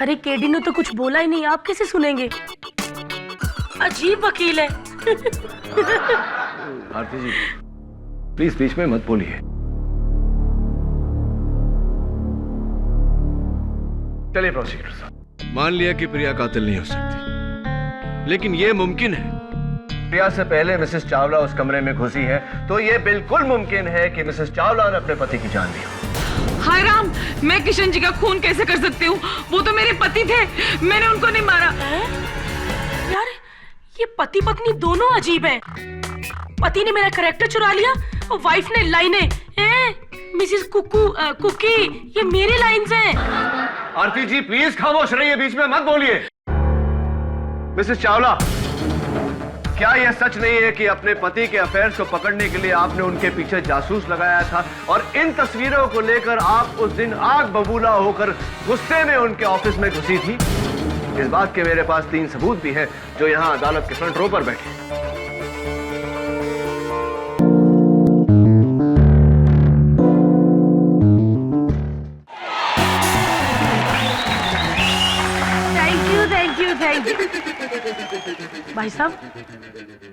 अरे केडी ने तो कुछ बोला ही नहीं, आप कैसे सुनेंगे? अजीब वकील है। आरती जी प्लीज बीच में मत बोलिए। चलिए प्रोसिक्यूटर साहब, मान लिया कि प्रिया कातिल नहीं हो सकती, लेकिन यह मुमकिन है प्रिया से पहले मिसेस चावला उस कमरे में घुसी है, तो यह बिल्कुल मुमकिन है कि मिसेस चावला ने अपने पति की जान ली हो। हाय राम, मैं किशन जी का खून कैसे कर सकती हूँ? वो तो मेरे पति थे, मैंने उनको नहीं मारा। यार ये पति पत्नी दोनों अजीब हैं। पति ने मेरा कैरेक्टर चुरा लिया और वाइफ ने लाइनें। मिसेस कुकी, ये मेरी लाइन्स हैं। आरती जी प्लीज खामोश रहिए, बीच में मत बोलिए। मिसेस चावला, क्या यह सच नहीं है कि अपने पति के अफेयर्स को पकड़ने के लिए आपने उनके पीछे जासूस लगाया था और इन तस्वीरों को लेकर आप उस दिन आग बबूला होकर गुस्से में उनके ऑफिस में घुसी थी? इस बात के मेरे पास 3 सबूत भी हैं जो यहां अदालत के फ्रंट रो पर बैठे। Thank you. भाई साहब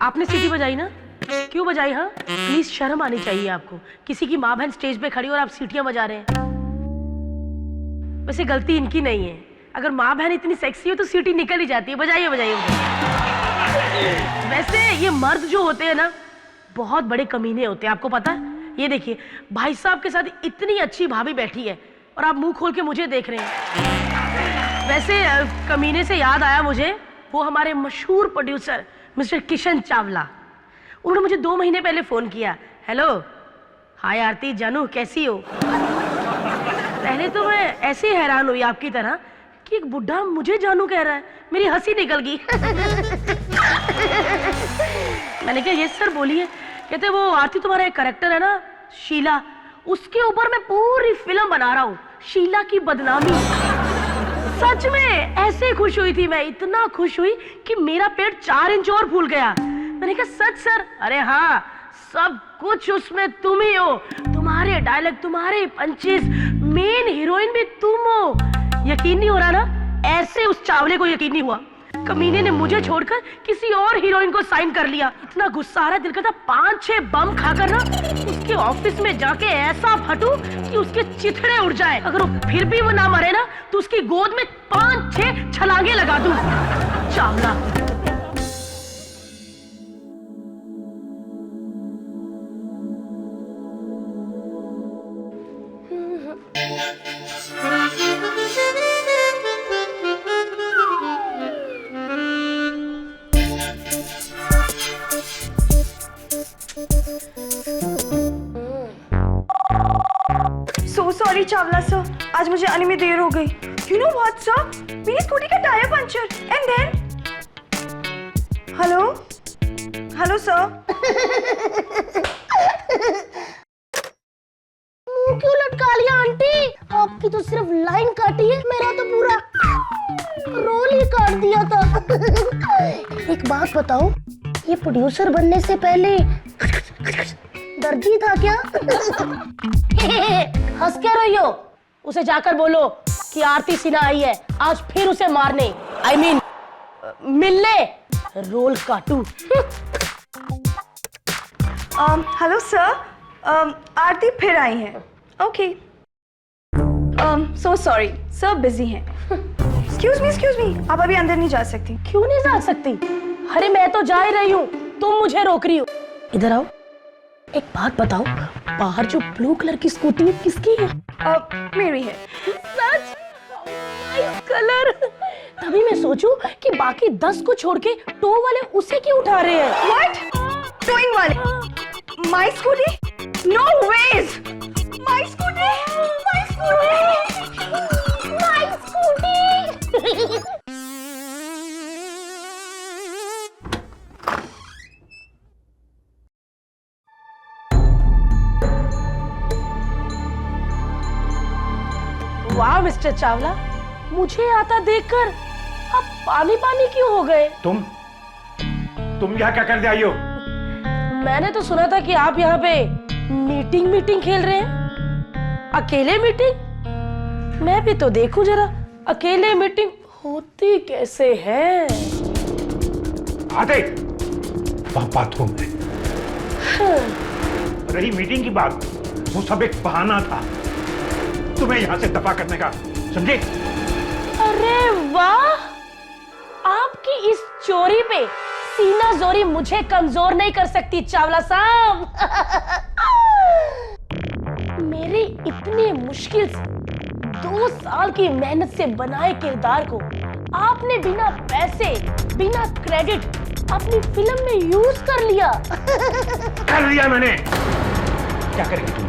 आपने सीटी बजाई ना? क्यों बजाई? हाँ प्लीज शर्म आनी चाहिए आपको। किसी की माँ बहन स्टेज पे खड़ी और आप सीटियां बजा रहे हैं। वैसे गलती इनकी नहीं है, अगर माँ बहन इतनी सेक्सी हो तो सीटी निकल ही जाती है। बजाइए बजाइए। वैसे ये मर्द जो होते हैं ना बहुत बड़े कमीने होते हैं, आपको पता है? ये देखिए भाई साहब के साथ इतनी अच्छी भाभी बैठी है और आप मुंह खोल के मुझे देख रहे हैं। वैसे कमीने से याद आया मुझे, वो हमारे मशहूर प्रोड्यूसर मिस्टर किशन चावला, उन्होंने मुझे 2 महीने पहले फोन किया। हेलो, हाय आरती जानू, कैसी हो? पहले तो मैं ऐसे हैरान हुई आपकी तरह कि एक बुढ़ा मुझे जानू कह रहा है, मेरी हंसी निकल गई। मैंने कहा यस सर बोलिए। कहते वो आरती तुम्हारा एक कैरेक्टर है ना शीला, उसके ऊपर मैं पूरी फिल्म बना रहा हूँ, शीला की बदनामी। सच में ऐसे खुश हुई थी मैं, इतना खुश हुई कि मेरा पेट 4 इंच और फूल गया। मैंने कहा सच सर? अरे हाँ, सब कुछ उसमें तुम ही हो, तुम्हारे डायलॉग, तुम्हारे पंचेस, मेन हीरोइन भी तुम हो। यकीन नहीं हो रहा ना? ऐसे उस चावले को यकीन नहीं हुआ। कमीने ने मुझे छोड़कर किसी और हीरोइन को साइन कर लिया। इतना गुस्सा आ रहा, दिल करता 5-6 बम खाकर ना उसके ऑफिस में जाके ऐसा फटूं कि उसके चिथड़े उड़ जाए। अगर वो फिर भी वो ना मरे ना तो उसकी गोद में 5-6 छलांगे लगा दूं। चावला सॉरी चावला सर, आज मुझे आने में देर हो गई। यू नो व्हाट सर, मेरी स्कूटी का tyre puncture and then hello sir. मुंह क्यों लटका लिया आंटी? आपकी तो सिर्फ लाइन काटी है, मेरा तो पूरा रोल ही काट दिया था। एक बात बताओ, ये प्रोड्यूसर बनने से पहले दर्जी था क्या? हंस क्या रही हो? उसे जाकर बोलो कि आरती सिन्हा आई है आज फिर उसे मारने, I mean, मिलने। रोल काटू। हेलो सर, आरती फिर आई है। Okay, so sorry sir, busy हैं। एक्सक्यूज मी, आप अभी अंदर नहीं जा सकती। क्यों नहीं जा सकती? अरे मैं तो जा ही रही हूँ, तुम मुझे रोक रही हो। इधर आओ, एक बात बताओ, बाहर जो ब्लू कलर की स्कूटी है किसकी है? मेरी है। सच? Nice colour. तभी मैं सोचूं कि बाकी 10 को छोड़ के टो वाले उसे क्यों उठा रहे हैं? व्हाट? टोइंग वाले? My scooty? No ways! My scooty! My scooty! My scooty! वाह मिस्टर चावला, मुझे आता देखकर आप पानी पानी क्यों हो गए? तुम यहाँ क्या करने आई हो? मैंने तो सुना था कि आप यहाँ पे मीटिंग खेल रहे हैं। अकेले मीटिंग? मैं भी तो देखूं जरा अकेले मीटिंग होती कैसे है? आते वहां बाथरूम है। रही मीटिंग की बात, वो सब एक बहाना था तुम्हें यहां से दफा करने का, समझे? अरे वाह, आपकी इस चोरी पे सीना जोरी मुझे कमजोर नहीं कर सकती चावला साहब। मेरी इतनी मुश्किल से 2 साल की मेहनत से बनाए किरदार को आपने बिना पैसे, बिना क्रेडिट अपनी फिल्म में यूज कर लिया। कर लिया मैंने। क्या करेगी तुम?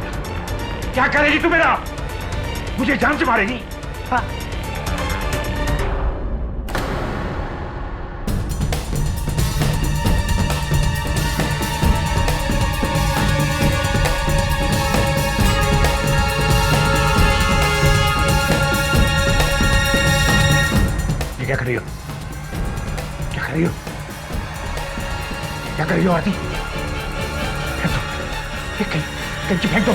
क्या करेगी तू मेरा? मुझे जान से मारेगी? हाँ? क्या कर रही हो? क्या कर रही हो? क्या कर रही हो आरती? फेंक दो, फेंक दो।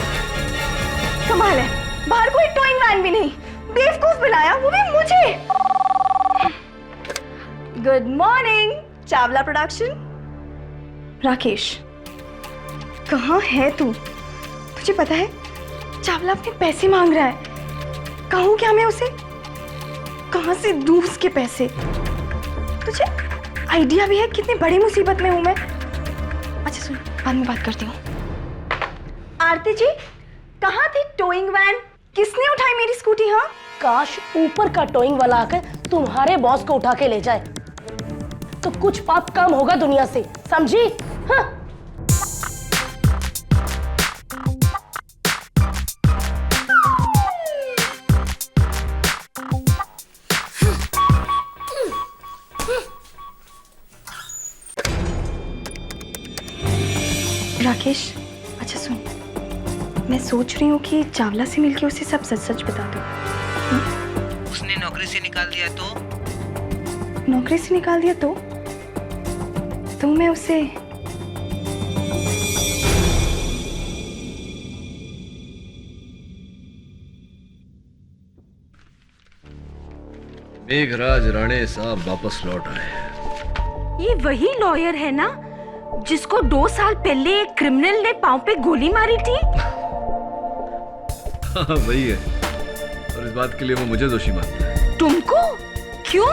कमाल है, बाहर कोई टोइंग वैन भी नहीं, बेवकूफ बुलाया, वो भी मुझे। Good morning Chawla production. Rakesh, कहाँ है तू? तुझे पता है चावला अपने पैसे मांग रहा है। कहूँ क्या मैं उसे? कहाँ से दूँ उसके पैसे? तुझे आइडिया भी है कितनी बड़ी मुसीबत में हूँ मैं? अच्छा सुन, बाद में बात करती हूँ। आरती जी, कहाँ थी टोइंग वैन? किसने उठाई मेरी स्कूटी? हाँ, काश ऊपर का टोइंग वाला आकर तुम्हारे बॉस को उठा के ले जाए, तो कुछ पाप कम होगा दुनिया से, समझी? हाँ? राकेश, अच्छा सुन, मैं सोच रही हूँ कि चावला से मिलके उसे सब सच सच बता दूँ। उसने नौकरी से निकाल दिया तो? नौकरी से निकाल दिया तो मैं उसे मेघराज राणे साहब वापस लौट आए। ये वही लॉयर है ना जिसको 2 साल पहले एक क्रिमिनल ने पांव पे गोली मारी थी? हाँ वही है, और इस बात के लिए वो मुझे दोषी मानता है। तुमको? क्यों?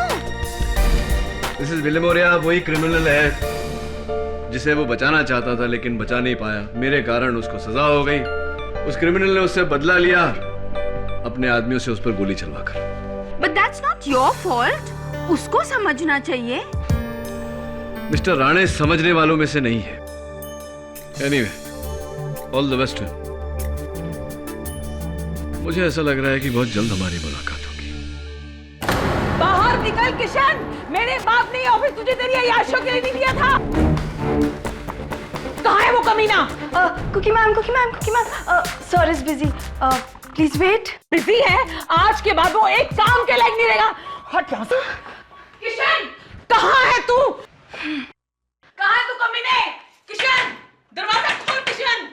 मिसेस विलेमोरिया वही क्रिमिनल है जिसे वो बचाना चाहता था लेकिन बचा नहीं पाया। मेरे कारण उसको सजा हो गई। उस क्रिमिनल ने उससे बदला लिया, अपने आदमियों से उस पर गोली चलवाकर। But that's not your fault. उसको समझना चाहिए। मिस्टर राणे समझने वालों में से नहीं है। Anyway, all the best. मुझे ऐसा लग रहा है कि बहुत जल्द हमारी मुलाकात होगी। बाहर निकल किशन, मेरे बाप ने ऑफिस तुझे तेरी अय्याशों के लिए नहीं दिया था। कहाँ है वो कमीना? Cookie ma'am, sir is busy, please wait. Busy है? आज के बाद वो एक काम के लायक नहीं रहेगा। हट यहाँ से। किशन, कहाँ है तू? कहाँ है तू कमीने? किशन, दरवाजा खोल किशन।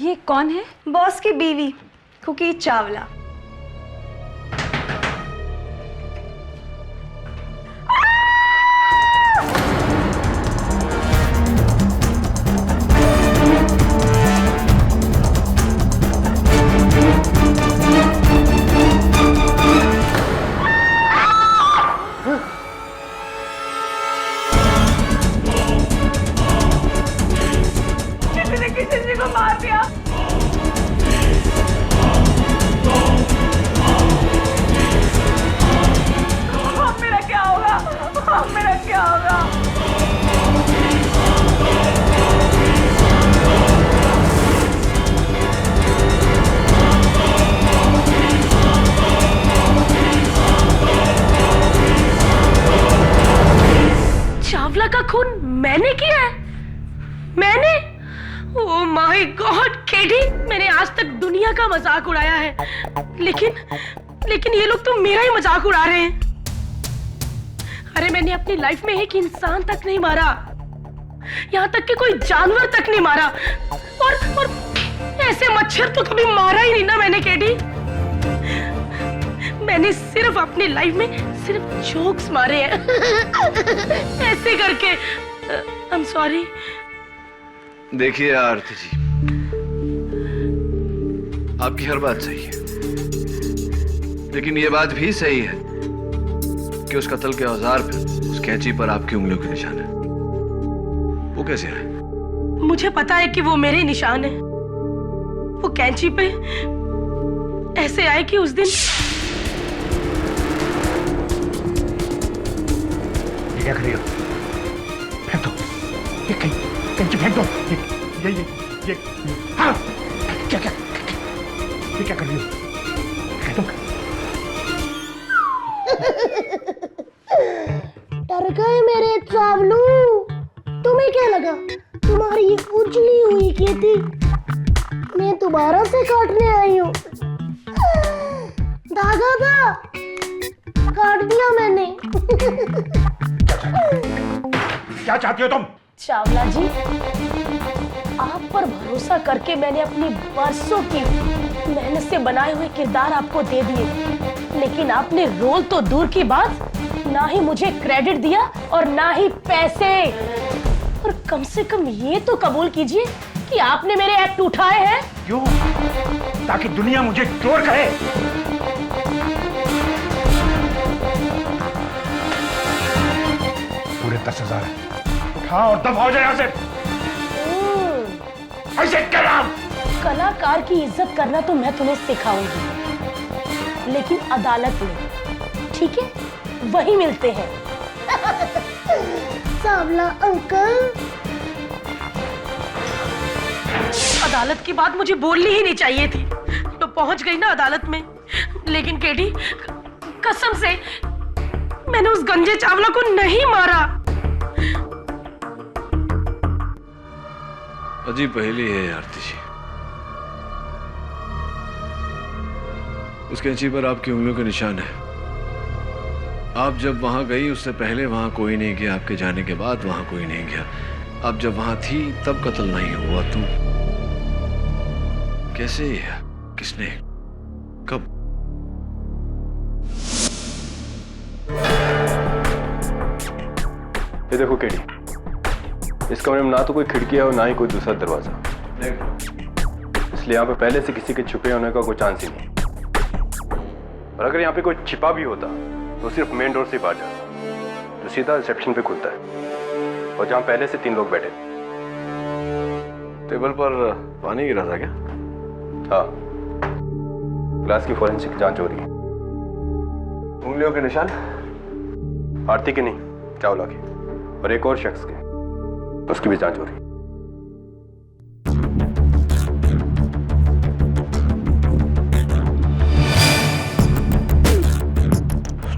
ये कौन है? बॉस की बीवी कुकी चावला। किशन जी को मार दिया। मेरा क्या होगा? मेरा क्या होगा? चावला का खून मैंने किया है? मैंने? ओह माय गॉड केडी, मैंने आज तक दुनिया का मजाक उड़ाया है, लेकिन ये लोग तो मेरा ही मजाक उड़ा रहे हैं। अरे मैंने अपनी लाइफ में एक इंसान तक नहीं मारा, यहाँ तक कि कोई जानवर तक नहीं मारा, और ऐसे मच्छर तो कभी मारा ही नहीं ना मैंने केडी। मैंने सिर्फ अपनी लाइफ में सिर्फ जोक्स मारे हैं ऐसे करके। आई एम सॉरी। देखिए आरती जी, आपकी हर बात सही है, लेकिन ये बात भी सही है कि उस कत्ल के औजार पर, उस कैंची पर आपकी उंगलियों के निशान है। वो कैसे है? मुझे पता है कि वो मेरे निशान है। वो कैंची पे ऐसे आए कि उस दिन ये क्या कर रही हो? फेंक दो ये कैंची, फेंक दो ये हाँ, क्या क्या ये क्या कर रही हो? फेंक दो। डर गए मेरे चावलू। तुम्हें क्या लगा तुम्हारी ये उजली हुई खेती मैं दोबारा से काटने आई हूँ? धागा था, काट दिया मैंने। क्या चाहती हो तुम? चावला जी, आप पर भरोसा करके मैंने अपनी बरसों की मेहनत से बनाए हुए किरदार आपको दे दिए, लेकिन आपने रोल तो दूर की बात, ना ही मुझे क्रेडिट दिया और ना ही पैसे। और कम से कम ये तो कबूल कीजिए कि आपने मेरे एक्ट उठाए हैं। क्यों? ताकि दुनिया मुझे चोर कहे। पूरे 10,000 है। खा और दफा हो जाए यहाँ से। ऐसे कलाम। कलाकार की इज्जत करना तो मैं तुम्हें सिखाऊंगी, लेकिन अदालत में, ठीक है? वही मिलते हैं। चावला अंकल, अदालत की बात मुझे बोलनी ही नहीं चाहिए थी, तो पहुंच गई ना अदालत में। लेकिन केटी, कसम से मैंने उस गंजे चावला को नहीं मारा। अजीब पहेली है आरती जी। उस कैंची पर आपकी उंगलियों के निशान है। आप जब वहां गई उससे पहले वहां कोई नहीं गया, आपके जाने के बाद वहां कोई नहीं गया। आप जब वहां थी तब कत्ल नहीं हुआ। तुम कैसे, किसने, कब? ये देखो केडी, इस कमरे में ना तो कोई खिड़की है और ना ही कोई दूसरा दरवाजा, इसलिए यहाँ पे पहले से किसी के छुपे होने का कोई चांस ही नहीं। और अगर यहाँ पे कोई छिपा भी होता तो सिर्फ मेन डोर से बाहर जाता, जो सीधा रिसेप्शन पे खुलता है, और जहाँ पहले से 3 लोग बैठे थे। टेबल पर पानी गिरा था क्या? हाँ, ग्लास की फॉरेंसिक जांच हो रही है। उंगलियों के निशान आरती के नहीं, चावला के, और एक और शख्स के, उसकी भी जांच हो रही है।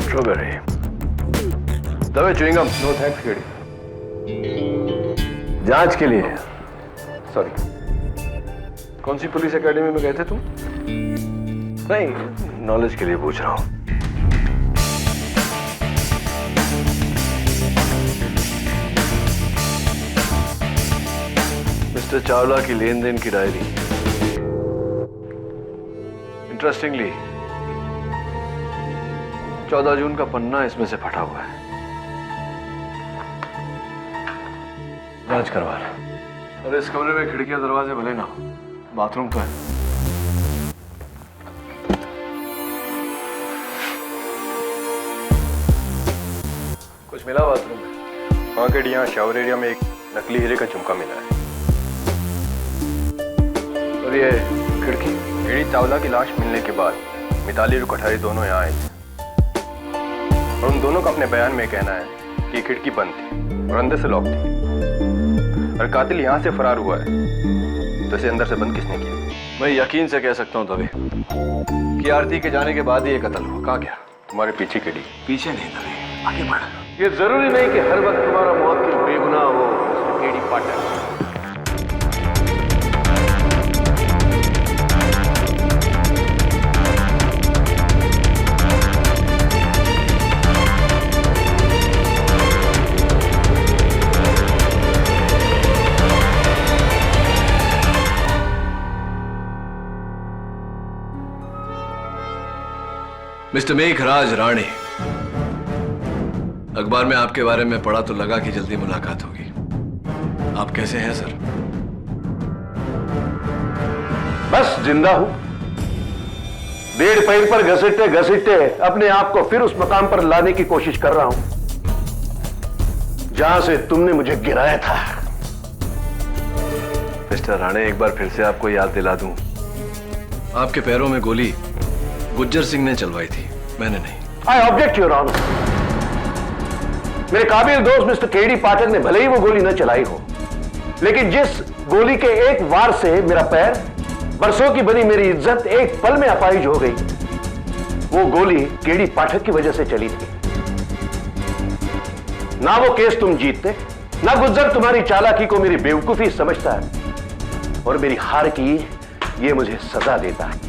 स्ट्रॉबेरी, दबे च्युइंगम। No thanks KD. जांच के लिए। सॉरी। कौन सी पुलिस एकेडमी में गए थे तुम? नहीं, नॉलेज के लिए पूछ रहा हूं। मिस्टर चावला की लेन देन की डायरी। इंटरेस्टिंगली 14 जून का पन्ना इसमें से फटा हुआ है। जांच करवा रहा। अरे इस कमरे में खिड़कियां दरवाजे भले ना हो, बाथरूम तो है। कुछ मिला बाथरूम में? हाँ केडी, यहाँ शावर एरिया में एक नकली हीरे का झुमका मिला है। और ये खिड़की? केडी, चावला की लाश मिलने के बाद मिताली और कोठारी दोनों यहाँ आए थे, और उन दोनों का अपने बयान में कहना है कि खिड़की बंद थी और अंदर से लॉक थी, और कातिल यहाँ से फरार हुआ है, तो इसे अंदर से बंद किसने किया? मैं यकीन से कह सकता हूँ तभी कि आरती के जाने के बाद ही ये कत्ल हुआ। कहाँ गया? तुम्हारे पीछे केडी। पीछे नहीं तभी, आगे बढ़। ये जरूरी नहीं कि हर वक्त तुम्हारा मुवक्किल बेगुनाह हो, KD partner. Mister Meghraj Rane, अखबार में आपके बारे में पढ़ा तो लगा कि जल्दी मुलाकात होगी। आप कैसे हैं सर? बस जिंदा हूं। 1.5 पैर पर घसीटते घसीटते अपने आप को फिर उस मकाम पर लाने की कोशिश कर रहा हूं जहां से तुमने मुझे गिराया था। मिस्टर राणे, एक बार फिर से आपको याद दिला दूं, आपके पैरों में गोली गुज्जर सिंह ने चलवाई थी, मैंने नहीं। I object your honour. मेरे काबिल दोस्त मिस्टर केडी पाठक ने भले ही वो गोली न चलाई हो, लेकिन जिस गोली के एक वार से मेरा पैर, बरसों की बनी मेरी इज्जत एक पल में अपाहिज हो गई, वो गोली केडी पाठक की वजह से चली थी। ना वो केस तुम जीतते, ना गुज्जर तुम्हारी चालाकी को मेरी बेवकूफी समझता है, और मेरी हार की ये मुझे सजा देता है।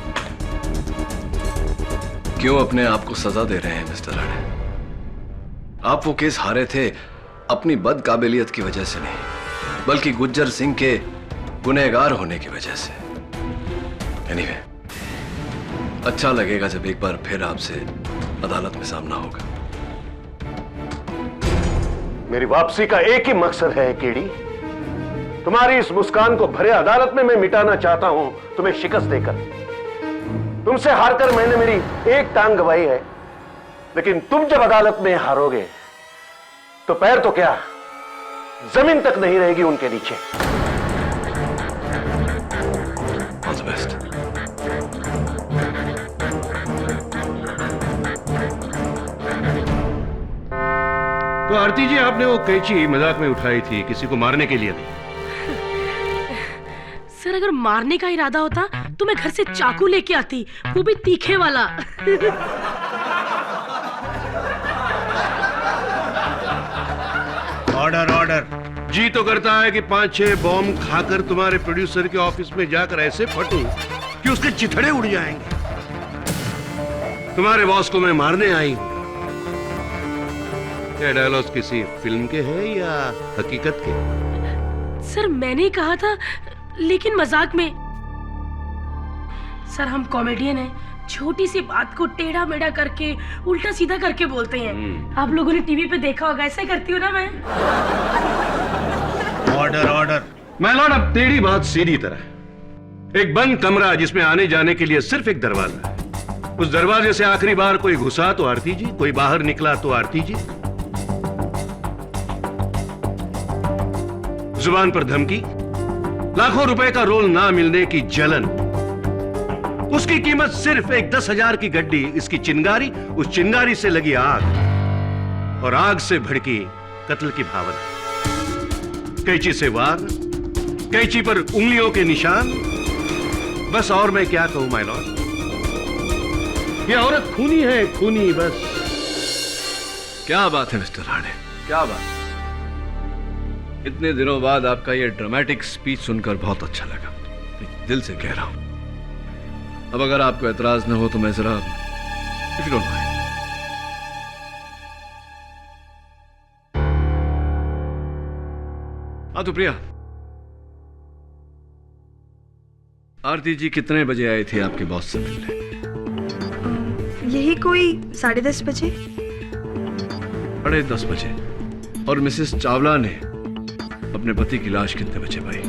क्यों अपने आप को सजा दे रहे हैं मिस्टर राणे? आप वो केस हारे थे अपनी बदकाबिलियत की वजह से नहीं, बल्कि गुज्जर सिंह के गुनहगार होने की वजह से। एनीवे, अच्छा लगेगा जब एक बार फिर आपसे अदालत में सामना होगा। मेरी वापसी का एक ही मकसद है केडी, तुम्हारी इस मुस्कान को भरे अदालत में मैं मिटाना चाहता हूं, तुम्हें शिकस्त देकर। तुमसे हारकर मैंने मेरी एक टांग गंवाई है, लेकिन तुम जब अदालत में हारोगे तो पैर तो क्या, जमीन तक नहीं रहेगी उनके नीचे। All the best. तो आरती जी, आपने वो कैंची मजाक में उठाई थी, किसी को मारने के लिए नहीं। सर, अगर मारने का इरादा होता तो मैं घर से चाकू लेके आती, वो भी तीखे वाला। Order order. जी तो करता है कि 5-6 बॉम्ब खाकर तुम्हारे प्रोड्यूसर के ऑफिस में जाकर ऐसे फटूं कि उसके चिथड़े उड़ जाएंगे। तुम्हारे बॉस को मैं मारने आई हूं। ये डायलॉग किसी फिल्म के हैं या हकीकत के? सर, मैंने कहा था, लेकिन मजाक में। सर, हम कॉमेडियन हैं, छोटी सी बात को टेढ़ा मेढ़ा करके उल्टा सीधा करके बोलते हैं। आप लोगों ने टीवी पे देखा होगा, ऐसे करती हूँ ना मैं। Order order. मैं लॉर्ड, अब टेढ़ी बात सीधी तरह। एक बंद कमरा जिसमें आने जाने के लिए सिर्फ एक दरवाजा है। उस दरवाजे से आखिरी बार कोई घुसा तो आरती जी, कोई बाहर निकला तो आरती जी। जुबान पर धमकी, लाखों रुपए का रोल ना मिलने की जलन, उसकी कीमत सिर्फ एक 10,000 की गड्डी, इसकी चिंगारी, उस चिंगारी से लगी आग, और आग से भड़की कत्ल की भावना। कैंची से वार, कैंची पर उंगलियों के निशान, बस और मैं क्या कहूं माय लॉर्ड। ये औरत खूनी है, खूनी बस। क्या बात है मिस्टर राणे, क्या बात। इतने दिनों बाद आपका ये ड्रामेटिक स्पीच सुनकर बहुत अच्छा लगा, दिल से कह रहा हूं। अब अगर आपको एतराज न हो तो मैं जरा, इफ यू डोंट माइंड। हाँ तो प्रिया, आरती जी कितने बजे आई थी आपके बॉस से मिलने? यही कोई 10:30 बजे। 10:30 बजे। और मिसेस चावला ने अपने पति की लाश कितने बजे पाई?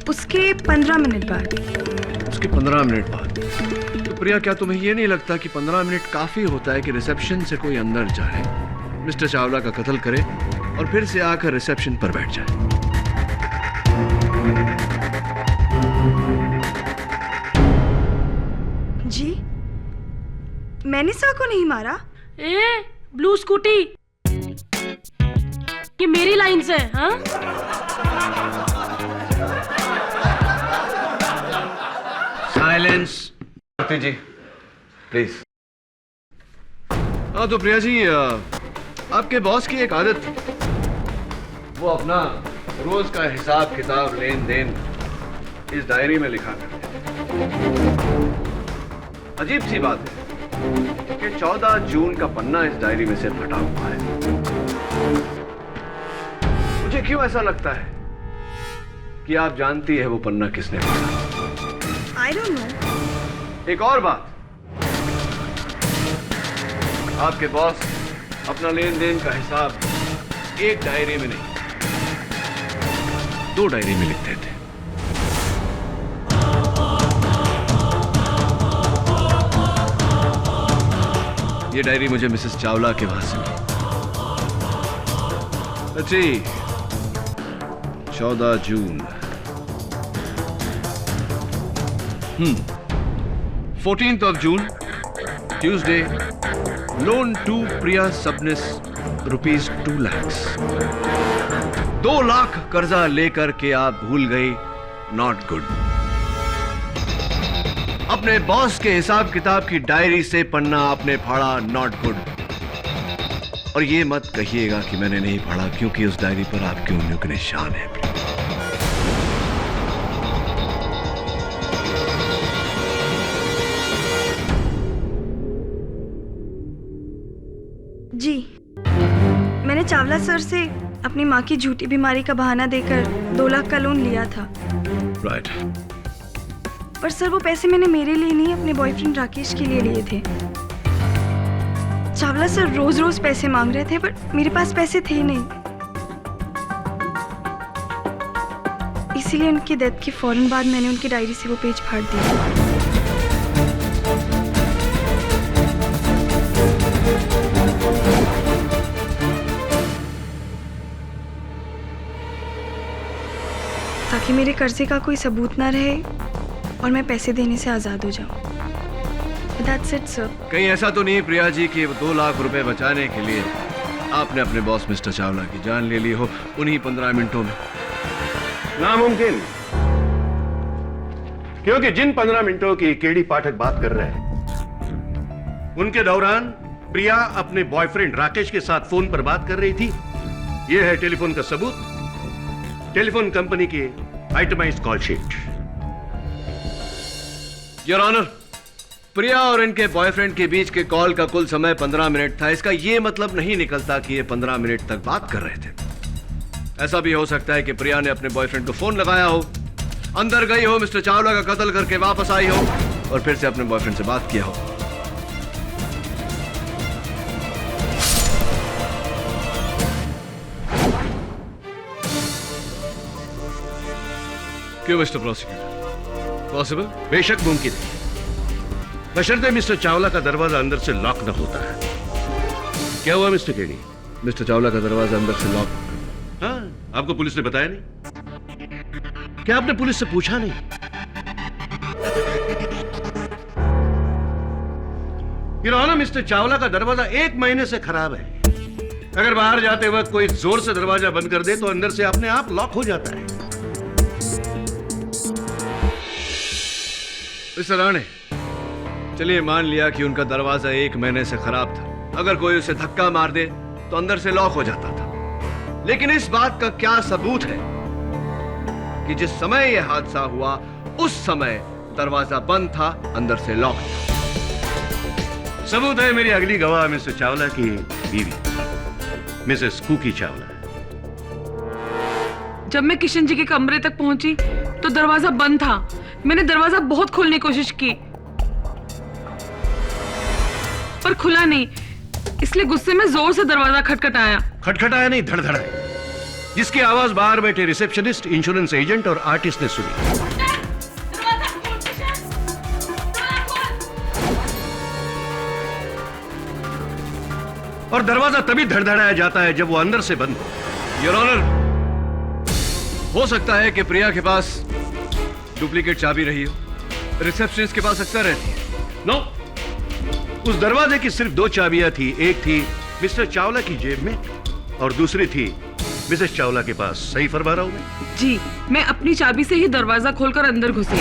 उसके 15 मिनट बाद। उसके 15 मिनट बाद। तो प्रिया, क्या तुम्हें यह नहीं लगता कि 15 मिनट काफी होता है कि रिसेप्शन से कोई अंदर जाए, मिस्टर चावला का कत्ल करे और फिर से आकर रिसेप्शन पर बैठ जाए? जी, मैंने सर को नहीं मारा। ए, ब्लू स्कूटी, ये मेरी लाइन से, हाँ? साइलेंस। आरती जी, प्लीज। हाँ तो प्रिया जी, आपके बॉस की एक आदत थी, वो अपना रोज का हिसाब किताब, लेन देन इस डायरी में लिखा करते। अजीब सी बात है कि 14 जून का पन्ना इस डायरी में से फटा हुआ है। मुझे क्यों ऐसा लगता है कि आप जानती है वो पन्ना किसने फाड़ा? I don't know. एक और बात, आपके बॉस अपना लेन देन का हिसाब एक डायरी में नहीं 2 डायरी में लिखते थे। ये डायरी मुझे मिसेस चावला के वहां से मिली। अच्छी 14 जून 14th of June, Tuesday, loan to Priya Subnis rupees 2 lakhs. 2 lakh कर्जा लेकर के आप भूल गई, नॉट गुड। अपने बॉस के हिसाब किताब की डायरी से पन्ना आपने फाड़ा, नॉट गुड। और ये मत कहिएगा कि मैंने नहीं पढ़ा, क्योंकि उस डायरी पर आपकी उंगलियों के निशान है। जी, मैंने चावला सर से अपनी माँ की झूठी बीमारी का बहाना देकर 2 लाख का लोन लिया था। राइट। पर सर वो पैसे मैंने मेरे लिए नहीं, अपने बॉयफ्रेंड राकेश के लिए लिए थे। चावला सर रोज रोज पैसे मांग रहे थे, पर मेरे पास पैसे थे नहीं। इसीलिए उनकी डेथ के फौरन बाद मैंने उनकी डायरी से वो पेज फाड़ दिया। ताकि मेरे कर्जे का कोई सबूत ना रहे और मैं पैसे देने से आजाद हो जाऊं। That's it, sir. कहीं ऐसा तो नहीं प्रिया जी कि 2 लाख रुपए बचाने के लिए आपने अपने बॉस मिस्टर चावला की जान ले ली हो उन्हीं 15 मिनटों में? नामुमकिन, क्योंकि जिन 15 मिनटों की केडी पाठक बात कर रहे हैं उनके दौरान प्रिया अपने बॉयफ्रेंड राकेश के साथ फोन पर बात कर रही थी। यह है टेलीफोन का सबूत, टेलीफोन कंपनी की itemised call sheet. Your honour, Priya और इनके बॉयफ्रेंड के बीच के कॉल का कुल समय 15 मिनट था। इसका यह मतलब नहीं निकलता कि ये 15 मिनट तक बात कर रहे थे। ऐसा भी हो सकता है कि प्रिया ने अपने बॉयफ्रेंड को फोन लगाया हो, अंदर गई हो, मिस्टर चावला का कत्ल करके वापस आई हो और फिर से अपने बॉयफ्रेंड से बात किया हो। क्यों मिस्टर प्रोसिक्यूटर? पॉसिबल? बेशक मुमकिन है, बशर्ते मिस्टर चावला का दरवाजा अंदर से लॉक न होता है। क्या हुआ मिस्टर केडी? मिस्टर चावला का दरवाजा अंदर से लॉक। हाँ, आपको पुलिस ने बताया नहीं? क्या आपने पुलिस से पूछा नहीं? ये रहा ना, मिस्टर चावला का दरवाजा 1 महीने से खराब है। अगर बाहर जाते वक्त कोई जोर से दरवाजा बंद कर दे तो अंदर से अपने आप लॉक हो जाता है। मिस्टर राणे, चलिए मान लिया कि उनका दरवाजा 1 महीने से खराब था। अगर कोई उसे धक्का मार दे तो अंदर से लॉक हो जाता था। लेकिन इस बात का क्या सबूत है कि जिस समय यह हादसा हुआ उस समय दरवाजा बंद था, अंदर से लॉक था? सबूत है मेरी अगली गवाह मिस्टर चावला की बीवी मिसेस कुकी चावला। जब मैं किशन जी के कमरे तक पहुंची तो दरवाजा बंद था। मैंने दरवाजा बहुत खोलने की कोशिश की पर खुला नहीं, इसलिए गुस्से में जोर से दरवाजा खटखटाया। खटखटाया नहीं, धड़धड़ाया, जिसकी आवाज बाहर बैठे रिसेप्शनिस्ट, इंश्योरेंस एजेंट और आर्टिस्ट ने सुनी। और दरवाजा तभी धड़धड़ाया जाता है जब वो अंदर से बंद हो। योर ऑनर, हो सकता है कि प्रिया के पास डुप्लीकेट चाबी रही हो। रिसेप्शनिस्ट के पास अक्सर रहती है। नो, उस दरवाजे की सिर्फ 2 चाबियां थी। एक थी मिस्टर चावला की जेब में और दूसरी थी मिसेस चावला के पास। सही फरमा रहा हूं मैं? जी, मैं अपनी चाबी से ही दरवाजा खोलकर अंदर घुसी।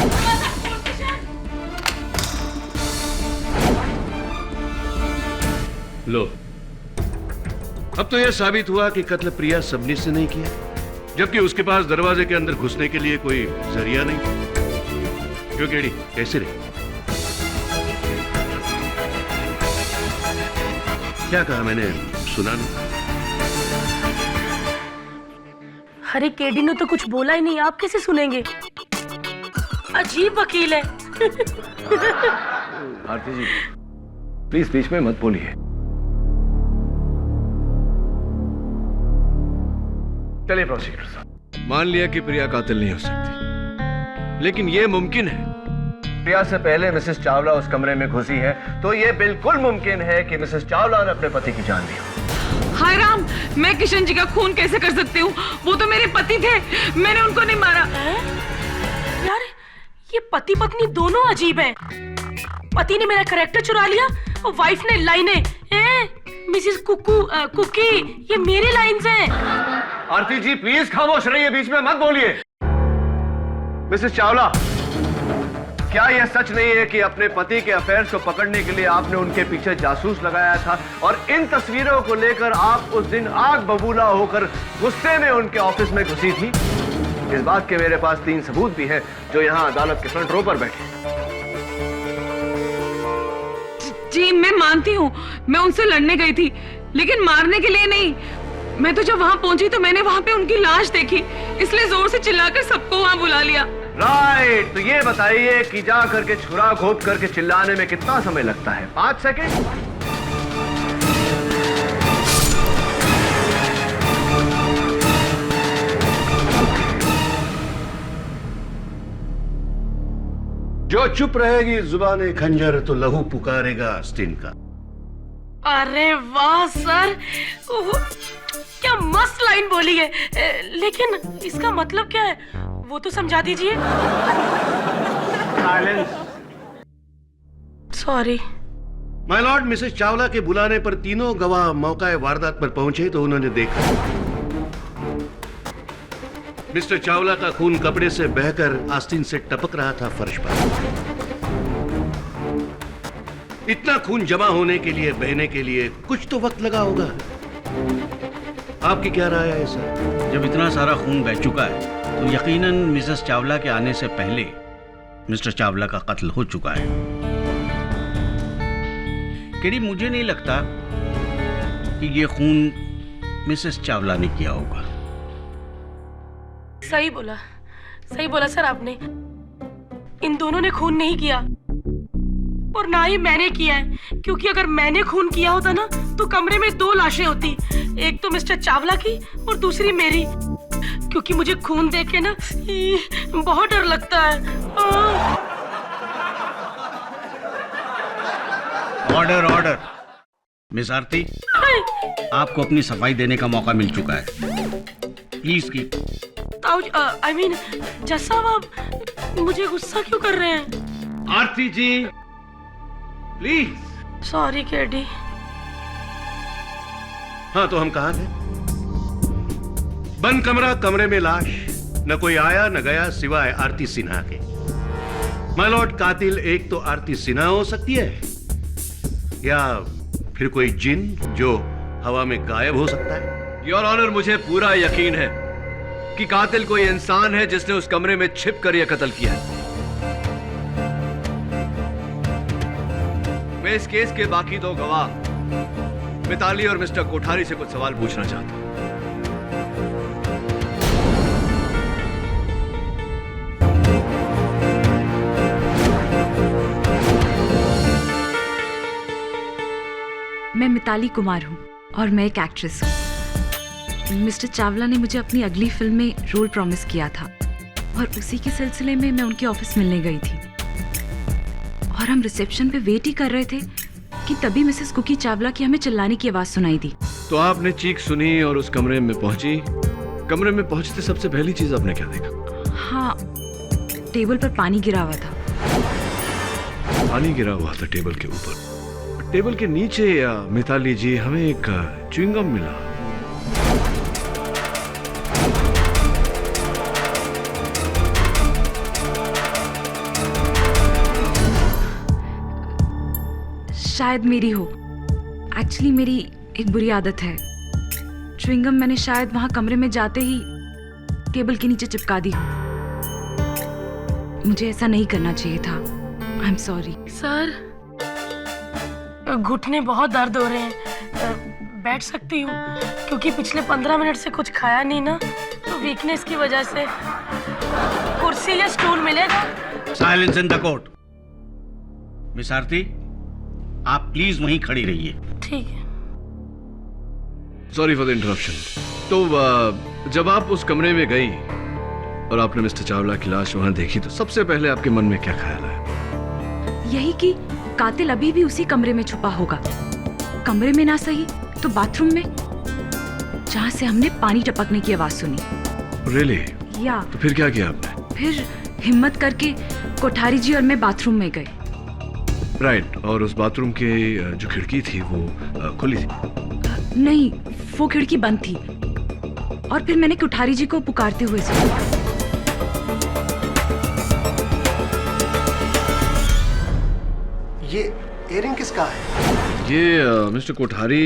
लो, अब तो यह साबित हुआ कि कत्ल प्रिया सबनीस ने नहीं किया, जबकि उसके पास दरवाजे के अंदर घुसने के लिए कोई जरिया नहीं था। क्यों केडी, कैसे रही? क्या कहा मैंने, सुना नहीं? अरे केडी ने तो कुछ बोला ही नहीं, आप कैसे सुनेंगे? अजीब वकील है। आरती जी, प्लीज बीच में मत बोलिए। चलिए प्रोसिक्यूटर। मान लिया कि प्रिया कातिल नहीं हो सकती, लेकिन यह मुमकिन है प्रिया से पहले मिसेस चावला उस कमरे में घुसी है, तो यह बिल्कुल मुमकिन है कि मिसेस चावला ने अपने पति की जान ली हो। हाय राम, मैं किशन जी का खून कैसे कर सकती हूँ? वो तो मेरे पति थे, मैंने उनको नहीं मारा। यार ये पति पत्नी दोनों अजीब हैं। पति ने मेरा कैरेक्टर चुरा लिया और वाइफ ने लाइनें। मिसेस कुकी, ये मेरी लाइन्स हैं। आरती जी प्लीज खामोश रहिए, बीच में मत बोलिए। मिसेस चावला, क्या यह सच नहीं है कि अपने पति के अफेयर्स को पकड़ने के लिए आपने उनके पीछे जासूस लगाया था और इन तस्वीरों को लेकर आप उस दिन आग बबूला होकर गुस्से में उनके ऑफिस में घुसी थी? इस बात के मेरे पास 3 सबूत भी हैं जो यहां अदालत के फ्रंट रो पर बैठे। जी मैं मानती हूँ, मैं उनसे लड़ने गई थी, लेकिन मारने के लिए नहीं। मैं तो जब वहां पहुंची तो मैंने वहां पे उनकी लाश देखी, इसलिए जोर से चिल्लाकर सबको वहां बुला लिया। राइट, तो ये बताइए कि जा करके छुरा घोंप करके चिल्लाने में कितना समय लगता है? 5 सेकंड? जो चुप रहेगी जुबाने खंजर तो लहू पुकारेगा आस्तीन का। अरे वाह सर, क्या मस्त लाइन बोली है। लेकिन इसका मतलब क्या है, वो तो समझा दीजिए। Sorry my Lord, Mrs Chawla के बुलाने पर तीनों गवाह मौका वारदात पर पहुंचे तो उन्होंने देखा मिस्टर चावला का खून कपड़े से बहकर आस्तीन से टपक रहा था फर्श पर। इतना खून जमा होने के लिए, बहने के लिए कुछ तो वक्त लगा होगा। आपकी क्या राय है सर? जब इतना सारा खून बह चुका है तो यकीनन मिसेस चावला के आने से पहले मिस्टर चावला का कत्ल हो चुका है। केडी, मुझे नहीं लगता कि ये खून मिसेस चावला ने किया होगा। सही बोला सर आपने। इन दोनों ने खून नहीं किया और ना ही मैंने किया है, क्योंकि अगर मैंने खून किया होता ना तो कमरे में 2 लाशें होती, एक तो मिस्टर चावला की और दूसरी मेरी, क्योंकि मुझे खून देख के ना बहुत डर लगता है। ऑर्डर। मिस आरती, आपको अपनी सफाई देने का मौका मिल चुका है। प्लीज की आई मीन जज साहब, आप मुझे गुस्सा क्यों कर रहे हैं? आरती जी प्लीज। Sorry KD. हाँ, तो हम कहां थे? बंद कमरा, कमरे में लाश, न कोई आया न गया सिवाय आरती सिन्हा के। माय लॉर्ड, कातिल एक तो आरती सिन्हा हो सकती है या फिर कोई जिन जो हवा में गायब हो सकता है। योर ऑनर, मुझे पूरा यकीन है कि कातिल कोई इंसान है जिसने उस कमरे में छिप कर यह कत्ल किया है। मैं इस केस के बाकी 2 गवाह मिताली और मिस्टर कोठारी से कुछ सवाल पूछना चाहता हूं। मैं मिताली कुमार हूँ और मैं एक एक्ट्रेस हूँ। मिस्टर चावला ने मुझे अपनी अगली फिल्म में रोल प्रॉमिस किया था और उसी के सिलसिले में मैं उनके ऑफिस मिलने गई थी और हम रिसेप्शन पे वेट ही कर रहे थे कि तभी मिसेस कुकी चावला की हमें चिल्लाने की आवाज सुनाई दी। तो आपने चीख सुनी और उस कमरे में पहुंची। कमरे में पहुंचते सबसे पहली चीज आपने क्या देखा? हाँ, टेबल पर पानी गिरा हुआ था। पानी गिरा हुआ था टेबल के ऊपर। टेबल के नीचे मिताली जी हमें एक च्युइंगम मिला। शायद मेरी हो। एक्चुअली मेरी एक बुरी आदत है, च्युइंगम मैंने शायद वहां कमरे में जाते ही टेबल के नीचे चिपका दी। मुझे ऐसा नहीं करना चाहिए था। आई एम सॉरी। सर, घुटने बहुत दर्द हो रहे हैं, बैठ सकती हूँ? क्योंकि पिछले 15 मिनट से कुछ खाया नहीं ना, तो वीकनेस की वजह से। कुर्सी या स्टूल मिलेगा? Silence in the court. Miss Aarti, आप प्लीज वहीं खड़ी रहिए। ठीक है। Sorry for the interruption. तो जब आप उस कमरे में गई और आपने मिस्टर चावला की लाश वहां देखी तो सबसे पहले आपके मन में क्या ख्याल आया? यही कि कातिल अभी भी उसी कमरे में छुपा होगा। कमरे में ना सही तो बाथरूम में, जहां से हमने पानी टपकने की आवाज सुनी। रियली? या तो फिर क्या किया आपने? फिर हिम्मत करके कोठारी जी और मैं बाथरूम में गए। राइट, और उस बाथरूम की जो खिड़की थी वो खुली थी? नहीं, वो खिड़की बंद थी। और फिर मैंने कोठारी जी को पुकारते हुए सुना। ये इयरिंग किसका है? ये मिस्टर कोठारी,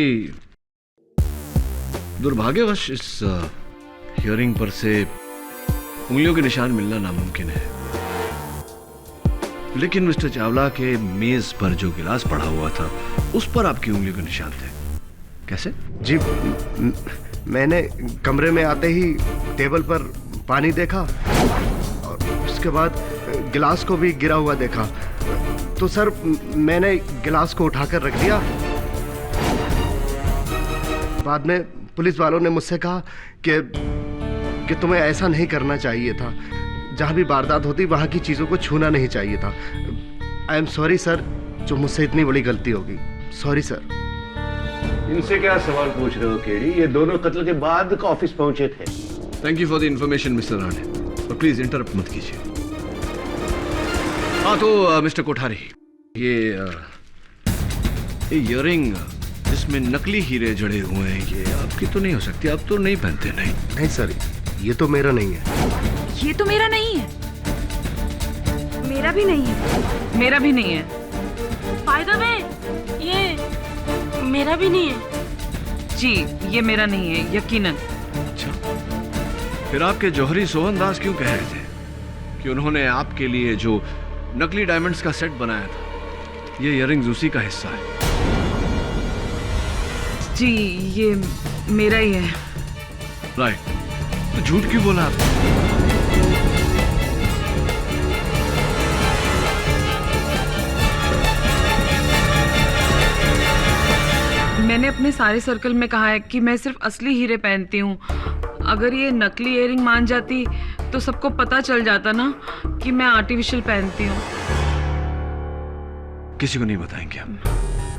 दुर्भाग्यवश इस हियरिंग पर से उंगलियों के निशान मिलना नामुमकिन है। लेकिन मिस्टर चावला के मेज पर जो गिलास पड़ा हुआ था उस पर आपकी उंगलियों के निशान थे। कैसे? जी, मैंने कमरे में आते ही टेबल पर पानी देखा और उसके बाद गिलास को भी गिरा हुआ देखा, तो सर मैंने गिलास को उठाकर रख दिया। बाद में पुलिस वालों ने मुझसे कहा कि तुम्हें ऐसा नहीं करना चाहिए था, जहां भी वारदात होती वहां की चीजों को छूना नहीं चाहिए था। आई एम सॉरी सर, जो मुझसे इतनी बड़ी गलती होगी। Sorry sir. इनसे क्या सवाल पूछ रहे हो केडी? ये दोनों कत्ल के बाद ऑफिस पहुंचे थे। Thank you for the information mister Rane, और प्लीज इंटरप्ट मत कीजिए। हाँ तो मिस्टर कोठारी, ये इयरिंग जिसमें नकली हीरे जड़े हुए हैं ये आपकी तो नहीं हो सकती? आप तो नहीं पहनते? नहीं सर, ये तो मेरा नहीं है। ये तो मेरा नहीं है। मेरा भी नहीं है। मेरा भी नहीं है। बाय द वे, ये मेरा भी नहीं है। जी, ये मेरा नहीं है, यकीनन। अच्छा, फिर आपके जौहरी सोहन दास क्यों कह रहे थे कि उन्होंने आपके लिए जो नकली डायमंड्स का सेट बनाया था ये इयरिंग्स उसी का हिस्सा है? जी, ये मेरा ही है। राइट, तो झूठ क्यों बोला आपने? मैंने अपने सारे सर्कल में कहा है कि मैं सिर्फ असली हीरे पहनती हूँ। अगर ये नकली इयरिंग मान जाती तो सबको पता चल जाता ना कि मैं आर्टिफिशियल पहनती हूँ। किसी को नहीं बताएंगे हम।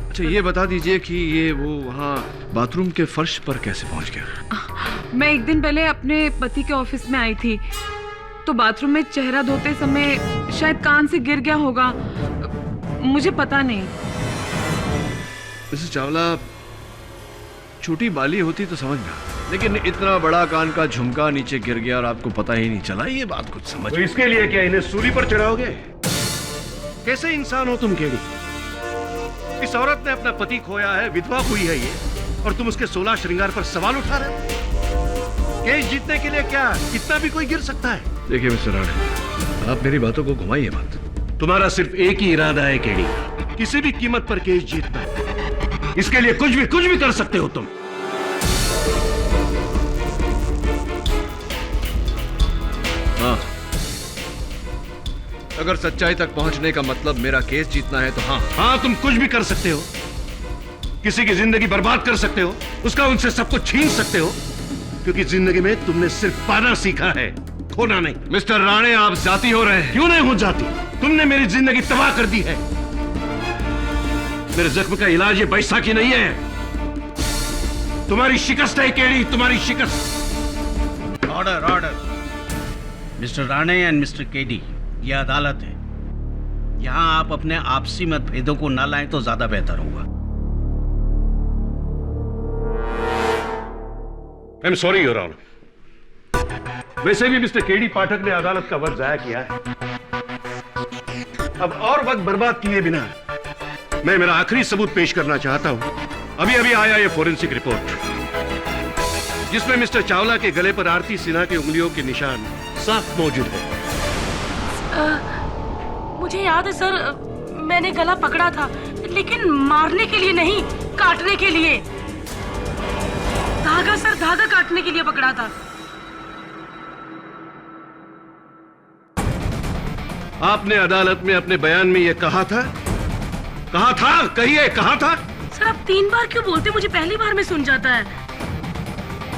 अच्छा, ये बता दीजिए कि ये वो वहाँ बाथरूम के फर्श पर कैसे पहुँच गया? मैं एक दिन पहले अपने पति के ऑफिस में आई थी, तो बाथरूम में चेहरा धोते समय शायद कान से गिर गया होगा, मुझे पता नहीं। मिसेस चावला, छोटी बाली होती तो समझ में आता, लेकिन इतना बड़ा कान का झुमका नीचे गिर गया और आपको पता ही नहीं चला, ये बात कुछ समझ। तो इसके लिए क्या इन्हें सूली पर चढ़ाओगे? कैसे इंसान हो तुम केडी? इस औरत ने अपना पति खोया है, विधवा हुई है ये, और तुम उसके 16 श्रृंगार पर सवाल उठा रहे हो? केस जीतने के लिए क्या कितना भी कोई गिर सकता है? देखिए मिस्टर राणे, आप मेरी बातों को घुमाइए मत। तुम्हारा सिर्फ एक ही इरादा है केडी, किसी भी कीमत पर केस जीतना। इसके लिए कुछ भी कर सकते हो तुम। हाँ, अगर सच्चाई तक पहुंचने का मतलब मेरा केस जीतना है तो हाँ, तुम कुछ भी कर सकते हो। किसी की जिंदगी बर्बाद कर सकते हो, उसका उनसे सब कुछ छीन सकते हो, क्योंकि जिंदगी में तुमने सिर्फ पाना सीखा है, खोना नहीं। मिस्टर राणे, आप जाती हो रहे हैं। क्यों नहीं हो जाती? तुमने मेरी जिंदगी तबाह कर दी है। मेरे जख्म का इलाज ये बैसाखी नहीं है, तुम्हारी शिकस्त है केडी, तुम्हारी शिकस्त। Order, order. Mister Rane and mister KD, यह अदालत है। यहां आप अपने आपसी मतभेदों को न लाएं तो ज्यादा बेहतर होगा। I am sorry your honour. वैसे भी मिस्टर केडी पाठक ने अदालत का वक्त जाया किया है। अब और वक्त बर्बाद किए बिना मैं मेरा आखिरी सबूत पेश करना चाहता हूं। अभी अभी आया ये फोरेंसिक रिपोर्ट, जिसमें मिस्टर चावला के गले पर आरती सिन्हा की उंगलियों के निशान साफ मौजूद है। मुझे याद है सर, मैंने गला पकड़ा था, लेकिन मारने के लिए नहीं, काटने के लिए। धागा सर, धागा काटने के लिए पकड़ा था। आपने अदालत में अपने बयान में यह कहा था? कहिए, कहा था? सर, आप 3 बार क्यों बोलते? मुझे पहली बार में सुन जाता है।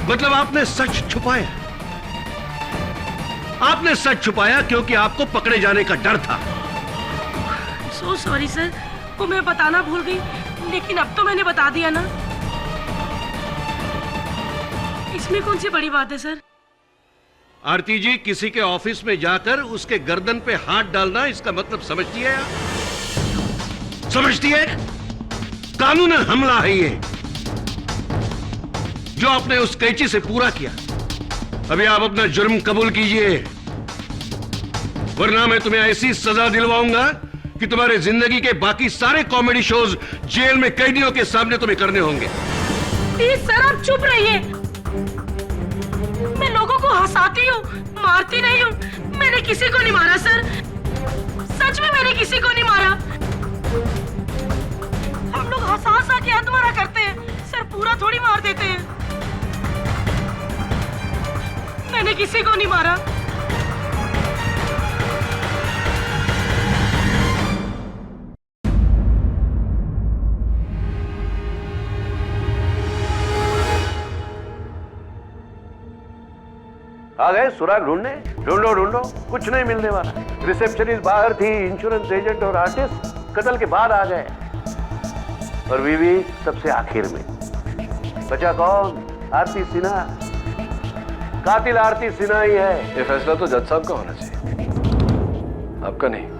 मतलब आपने सच छुपाया? आपने सच छुपाया क्योंकि आपको पकड़े जाने का डर था। सो सॉरी सर, वो मैं बताना भूल गई, लेकिन अब तो मैंने बता दिया ना। इसमें कौन सी बड़ी बात है सर? आरती जी, किसी के ऑफिस में जाकर उसके गर्दन पे हाथ डालना, इसका मतलब समझती है आप? समझती है? कानून हमला है ये, जो आपने उस कैची से पूरा किया। अभी आप अपना जुर्म कबूल कीजिए, वरना मैं तुम्हें ऐसी सजा दिलवाऊंगा कि तुम्हारे जिंदगी के बाकी सारे कॉमेडी शोज जेल में कैदियों के सामने तुम्हें करने होंगे। प्लीज सर, आप चुप रहिए। मैं लोगों को हंसाती हूँ, मारती नहीं हूँ। मैंने किसी को नहीं मारा सर, सच में मैंने किसी को नहीं मारा। हम लोग हंसा के अधमरा करते हैं सर, पूरा थोड़ी मार देते हैं। मैंने किसी को नहीं मारा। आ गए सुराग ढूंढने? ढूंढो ढूंढो, कुछ नहीं मिलने वाला। रिसेप्शनिस्ट बाहर थी, इंश्योरेंस एजेंट और आर्टिस्ट कत्ल के बाद आ गए, और बीवी सबसे आखिर में। बचा कौन? आरती सिन्हा। कातिल आरती सिन्हा ही है। ये फैसला तो जज साहब का होना चाहिए, आपका नहीं।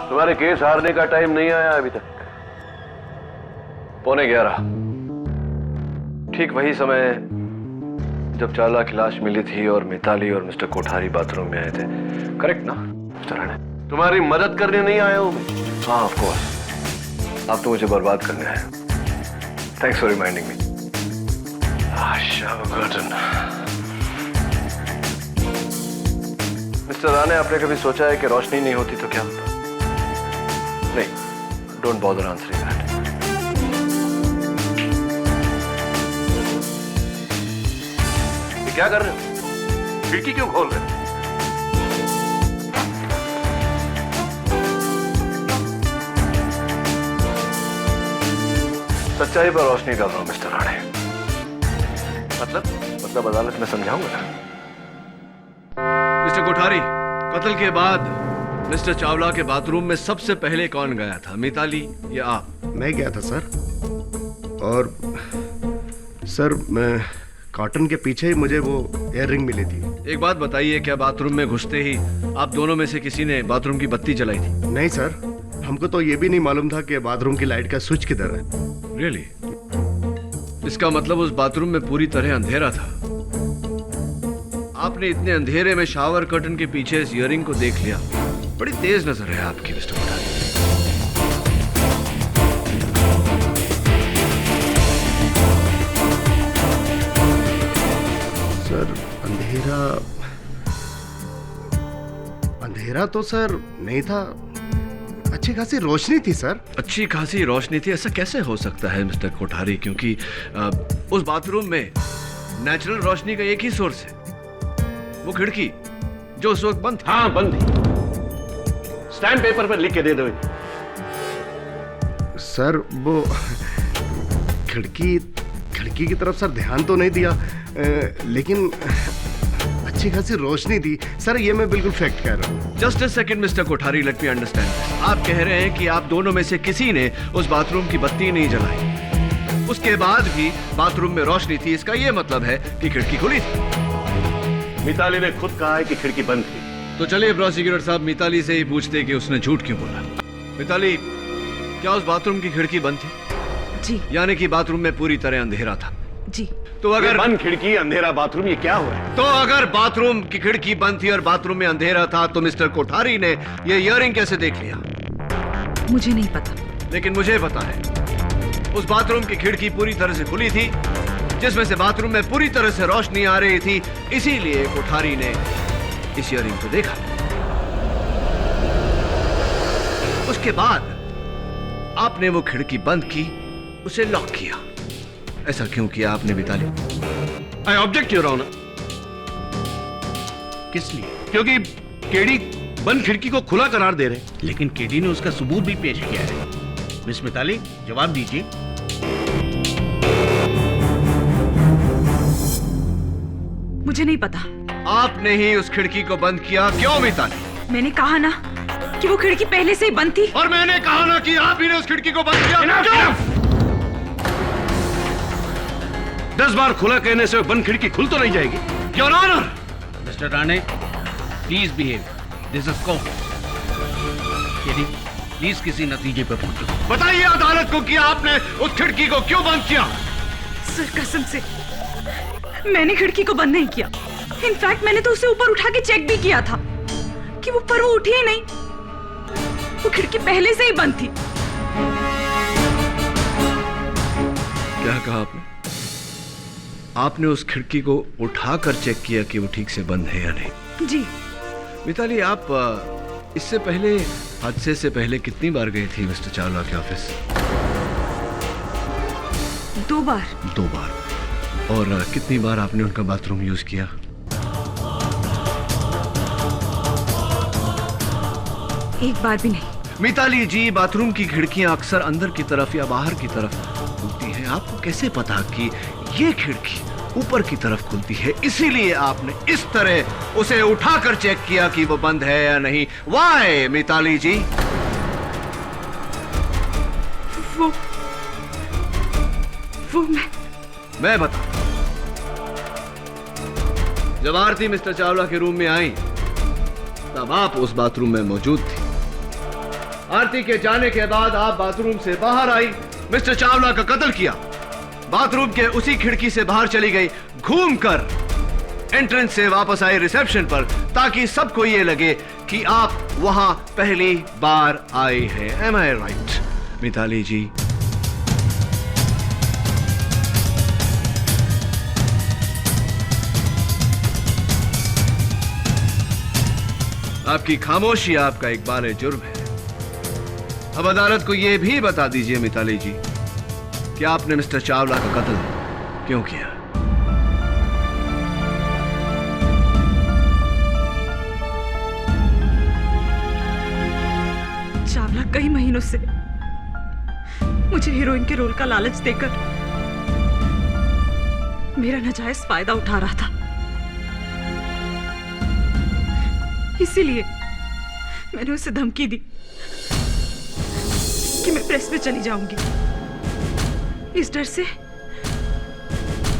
तुम्हारे केस हारने का टाइम नहीं आया अभी तक। 11:15, ठीक वही समय जब चावला की लाश मिली थी और मिताली और मिस्टर कोठारी बाथरूम में आए थे, करेक्ट ना मिस्टर राणे? तुम्हारी मदद करने नहीं आया हूं मैं। हाँ ऑफ कोर्स, आप तो मुझे बर्बाद करने आए। Thanks for reminding me. Mister Rane, आपने कभी सोचा है कि रोशनी नहीं होती तो क्या होता? नहीं, डोंट बॉदर आंसरिंग दैट। ये क्या कर रहे हो? खिड़की क्यों खोल रहे हो? सच्चाई पर रोशनी डाल रहा हूं मिस्टर राणे। मतलब अदालत में समझाऊंगा ना। मिस्टर कोठारी, कत्ल के बाद मिस्टर चावला के बाथरूम में सबसे पहले कौन गया था, मिताली या आप? मैं गया था सर, और सर मैं कॉटन के पीछे ही मुझे वो ईयर रिंग मिली थी। एक बात बताइए, क्या बाथरूम में घुसते ही आप दोनों में से किसी ने बाथरूम की बत्ती जलाई थी? नहीं सर, हमको तो ये भी नहीं मालूम था कि बाथरूम की लाइट का स्विच किधर है। रियली? इसका मतलब उस बाथरूम में पूरी तरह अंधेरा था। आपने इतने अंधेरे में शावर कर्टन के पीछे इस ईयरिंग को देख लिया। बड़ी तेज नजर है आपकी मिस्टर कोठारी। सर अंधेरा तो सर नहीं था, अच्छी खासी रोशनी थी सर। अच्छी खासी रोशनी थी, ऐसा कैसे हो सकता है मिस्टर कोठारी? क्योंकि उस बाथरूम में नेचुरल रोशनी का एक ही सोर्स है, वो खिड़की जो उस वक्त बंद थी। हाँ बंद थी। स्टैम्प पेपर पर लिख के दे दो। सर वो खिड़की की तरफ सर ध्यान तो नहीं दिया, लेकिन अच्छी खासी रोशनी थी सर, ये मैं बिल्कुल फैक्ट कह रहा हूँ। Just a second mister Kothari, let me understand. आप कह रहे हैं कि आप दोनों में से किसी ने उस बाथरूम की बत्ती नहीं जलाई, उसके बाद भी बाथरूम में रोशनी थी, इसका यह मतलब है कि खिड़की खुली थी। मिताली ने खुद कहा है कि खिड़की बंद थी। तो चलिए प्रोसिक्यूटर साहब, मिताली से ही पूछते कि उसने झूठ क्यों बोला। मिताली, क्या उस बाथरूम की खिड़की बंद थी? जी। यानी कि बाथरूम में पूरी तरह अंधेरा था? जी। तो अगर बंद खिड़की, अंधेरा बाथरूम, ये क्या हुआ है? तो अगर बाथरूम की खिड़की बंद थी और बाथरूम में अंधेरा था, तो मिस्टर कोठारी ने ये ईयरिंग कैसे देख लिया? मुझे नहीं पता। लेकिन मुझे पता है, उस बाथरूम की खिड़की पूरी तरह से खुली थी, जिसमें से बाथरूम में पूरी तरह से रोशनी आ रही थी, इसीलिए कोठारी ने इस ईयरिंग को देखा। उसके बाद आपने वो खिड़की बंद की, उसे लॉक किया। ऐसा क्यों किया आपने Mitali? I object your honour. किस लिए? क्योंकि केडी बंद खिड़की को खुला करार दे रहे। लेकिन केडी ने उसका सबूत भी पेश किया है। मिस मिताली, जवाब दीजिए। मुझे नहीं पता। आपने ही उस खिड़की को बंद किया, क्यों मिताली? मैंने कहा ना कि वो खिड़की पहले से ही बंद थी। और मैंने कहा ना कि आप ही ने उस खिड़की को बंद किया। Enough! 10 बार खुला कहने से बंद खिड़की खुल तो नहीं जाएगी। Your honour! Mister Rane, please behave. This is court. KD, please किसी नतीजे पर पहुंचो। बताइए अदालत को कि आपने उस खिड़की को क्यों बंद किया? सर कसम से मैंने खिड़की को बंद नहीं किया। इनफैक्ट मैंने तो उसे ऊपर उठा के चेक भी किया था कि वो उठी ही नहीं। वो खिड़की पहले से ही बंद थी। क्या कहा आपने? आपने उस खिड़की को उठाकर चेक किया कि वो ठीक से बंद है या नहीं? जी। मिताली, आप इससे पहले, हादसे से पहले कितनी बार गई थी मिस्टर चावला के ऑफिस? 2 बार। 2 बार। और कितनी बार आपने उनका बाथरूम यूज किया? एक बार भी नहीं। मिताली जी, बाथरूम की खिड़कियां अक्सर अंदर की तरफ या बाहर की तरफ खुलती हैं। आपको कैसे पता कि ये खिड़की ऊपर की तरफ खुलती है? इसीलिए आपने इस तरह उसे उठाकर चेक किया कि वो बंद है या नहीं। वाई मिताली जी? वो मैं बता। जब आरती मिस्टर चावला के रूम में आई तब आप उस बाथरूम में मौजूद थी। आरती के जाने के बाद आप बाथरूम से बाहर आई, मिस्टर चावला का कत्ल किया। बाथरूम के उसी खिड़की से बाहर चली गई, घूमकर एंट्रेंस से वापस आई रिसेप्शन पर, ताकि सबको यह लगे कि आप वहां पहली बार आए हैं। एम आई राइट मिताली जी? आपकी खामोशी आपका इकबाल जुर्म है। अब अदालत को यह भी बता दीजिए मिताली जी कि आपने मिस्टर चावला का कत्ल क्यों किया? चावला कई महीनों से मुझे हीरोइन के रोल का लालच देकर मेरा नाजायज फायदा उठा रहा था। इसीलिए मैंने उसे धमकी दी कि मैं प्रेस में चली जाऊंगी। इस डर से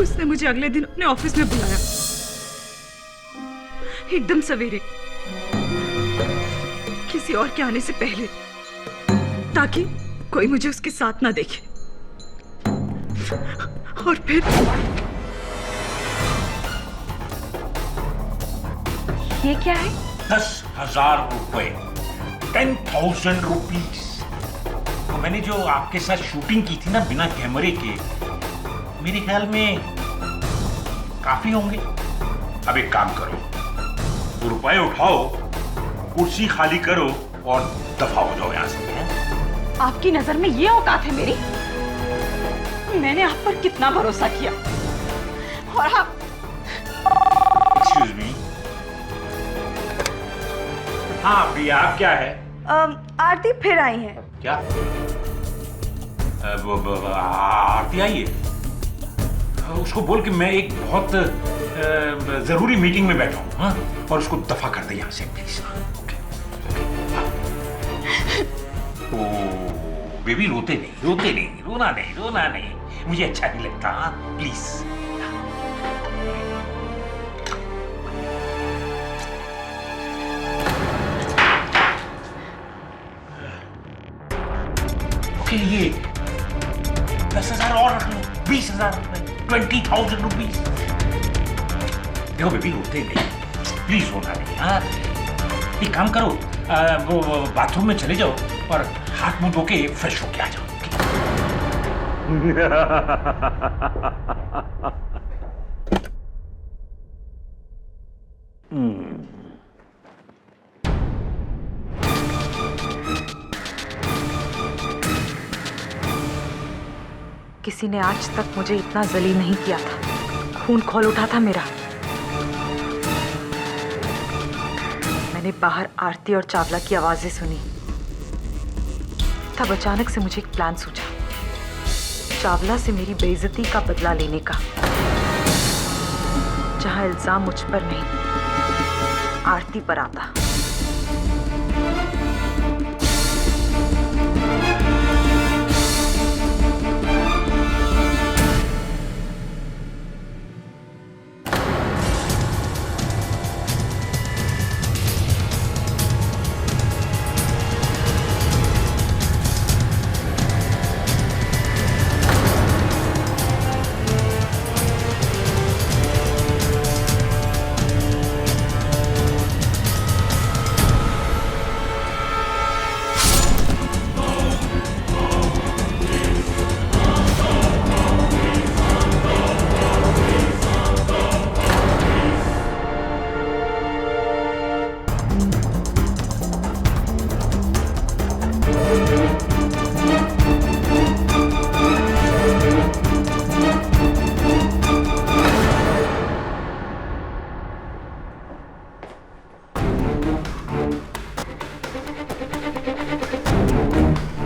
उसने मुझे अगले दिन अपने ऑफिस में बुलाया, एकदम सवेरे, किसी और के आने से पहले, ताकि कोई मुझे उसके साथ ना देखे। और फिर ये क्या है? 10,000 रुपए, 10,000 रुपीज। तो मैंने जो आपके साथ शूटिंग की थी ना बिना कैमरे के, मेरे ख्याल में काफी होंगे। अब एक काम करो, वो रुपए उठाओ, कुर्सी खाली करो और दफा हो जाओ यहां से। आपकी नजर में ये औकात है मेरी? मैंने आप पर कितना भरोसा किया और आप। Excuse me. हाँ प्रिया, आप क्या है? आरती फिर आई है। क्या? आरती आई है? उसको बोल कि मैं एक बहुत जरूरी मीटिंग में बैठा हूँ, हाँ? और उसको दफा कर दे यहाँ से प्लीज। ओ बेबी, रोते नहीं, रोना नहीं, मुझे अच्छा नहीं लगता, प्लीज। ओके, ये 10,000 और रख लो, 20,000 रुपए, 20,000 रुपीज। देखो बेबी, रोते नहीं, प्लीज रोना नहीं, हाँ? एक काम करो, वो बाथरूम में चले जाओ और हाथ मुंह धो के फ्रेश होके आ जाओ। किसी ने आज तक मुझे इतना जलील नहीं किया था। खून खौल उठा था मेरा। मैंने बाहर आरती और चावला की आवाजें सुनी। तब अचानक से मुझे एक प्लान सूझा, चावला से मेरी बेइज्जती का बदला लेने का, जहां इल्जाम मुझ पर नहीं आरती पर आता।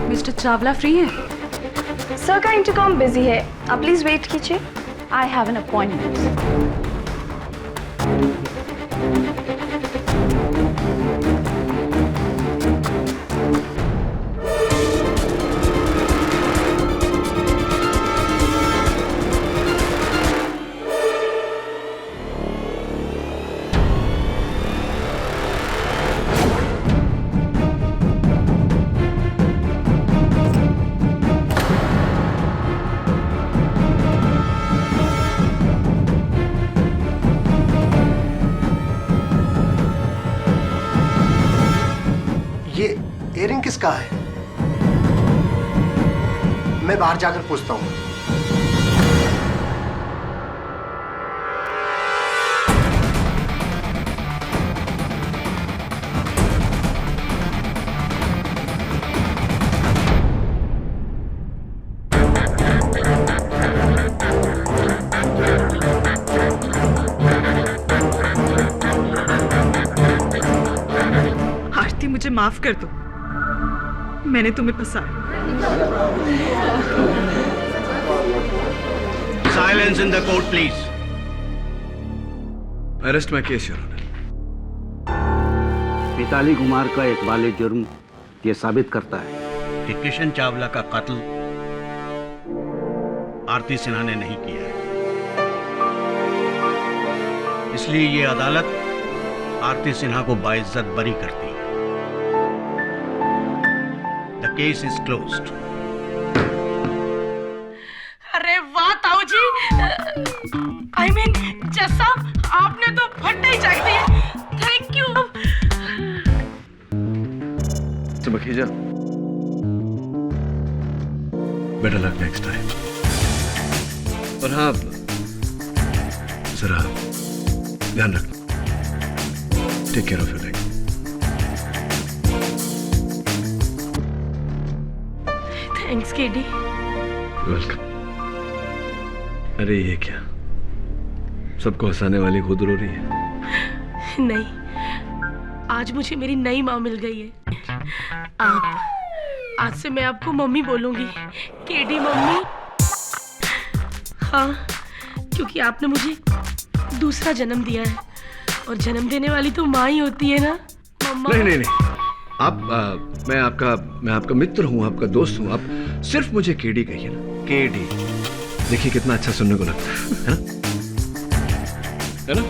मिस्टर चावला फ्री है? सर का इंटरकॉम बिजी है, आप प्लीज वेट कीजिए। I have an appointment. ये इयरिंग किसका है? मैं बाहर जाकर पूछता हूँ। मुझे माफ कर दो, मैंने तुम्हें फंसाया। Silence in the court please. Arrest my case your honour. Mitali Kumar का एक वाले जुर्म ये साबित करता है कि किशन चावला का कत्ल आरती सिन्हा ने नहीं किया है। इसलिए ये अदालत आरती सिन्हा को बाइज्जत बरी करती है। The case is closed. अरे वाह ताऊ जी, I mean, जैसा आपने तो फट्टे ही चाक दिए। Thank you. Makhija, better luck next time. और हाँ, जरा ध्यान रखना। Take care of your leg. Thanks KD. Welcome. अरे ये क्या, सबको हंसाने वाली खुद रो रही है? नहीं, आज मुझे मेरी नई माँ मिल गई है। आज से मैं आपको मम्मी बोलूंगी, केडी मम्मी। हाँ, क्योंकि आपने मुझे दूसरा जन्म दिया है, और जन्म देने वाली तो माँ ही होती है ना मम्मा। नहीं नहीं नहीं, आप मैं आपका मित्र हूँ, आपका दोस्त हूँ। आप सिर्फ मुझे केडी कहिए ना, केडी। देखिए कितना अच्छा सुनने को लगता है ना? है ना?